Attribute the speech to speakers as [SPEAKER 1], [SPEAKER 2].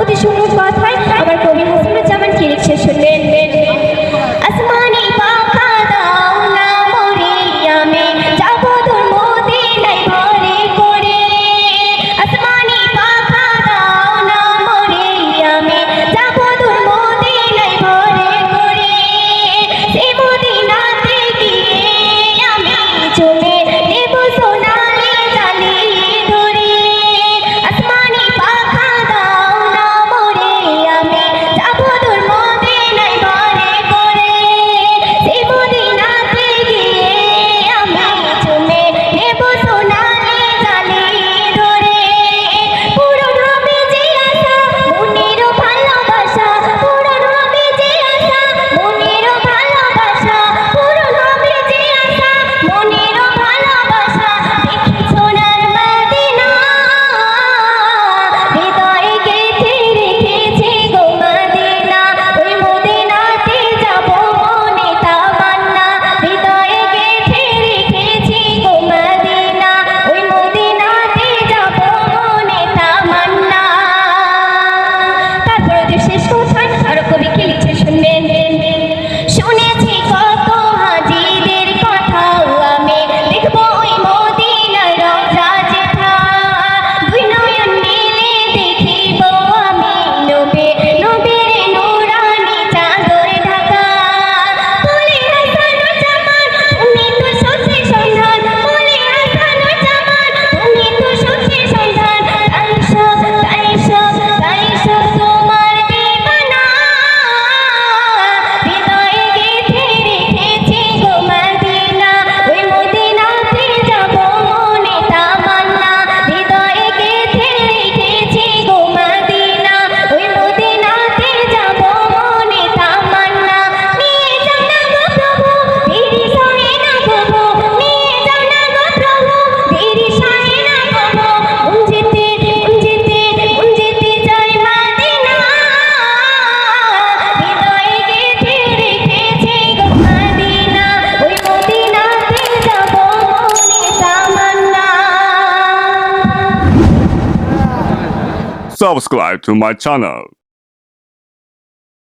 [SPEAKER 1] অতি সুন্দর কথায় আমার কবি হাসিনুজ্জামান কি লিখছে শুনবেন। আসমানি পাখা দাও না মরে আমি যাব তোর মদিনায় ঘরে করে। আসমানি পাখা দাও না মরে আমি যাব তোর মদিনায় ঘরে করে। সেই মদিনাতে গিয়ে আমি চলে নেব সোনালি জালি ধরে। আসমানি পাখা দাও না মরে আমি যাব তোর মদিনায় ঘরে করে। সেই মদিনাতে গিয়ে আমি চলে নেব সোনালি জালি ধরে। পূরণ হবে যে আশা মনের ভালোবাসা, পূরণ হবে যে আশা মনের ভালোবাসা, পূরণ হবে যে আশা মনের ভালোবাসা। দেখি সোনার মদিনা হৃদয়ে গেঁথে রেখেছি গো মদিনা, ওই মদিনাতে যাব মনে তামান্না। হৃদয়ে গেঁথে রেখেছি গো মদিনা, ওই মদিনাতে যাব মনে তামান্না। তারপরে যে শেষ কথায় আরো কবি কি লিখছে শুনবেন। শুনেছি কত হাজিদের কথা আমি দেখবো ওই মদিনার রওজা যেথা। দুই নয়ন মিলে দেখিব আমি নবী নবীর নূরানি চাদর ঢাকা। বলে হাসানুজ্জামান তুমি তো সত্যি সন্ধান, বলে হাসানুজ্জামান তুমি তো সত্যি সন্ধান। তাই সব তোমার দিবানা, হৃদয়ে গেঁথে রেখেছি গো মদিনা, ওই মদিনাতে যাব মনে তামান্না। হৃদয়ে গেঁথে রেখেছি গো মদিনা, ওই মদিনাতে যাব মনে তামান্না। নিয়ে যাও না গো প্রভু দেরি সহে না প্রভু, নিয়ে যাও না গো প্রভু দেরি সহে না প্রভু। মন যেতে চাই মদিনা, হৃদয়ে গেঁথে রেখেছি গো মদিনা, ওই মদিনাতে যাব মনে তামান্না।
[SPEAKER 2] Subscribe to my channel.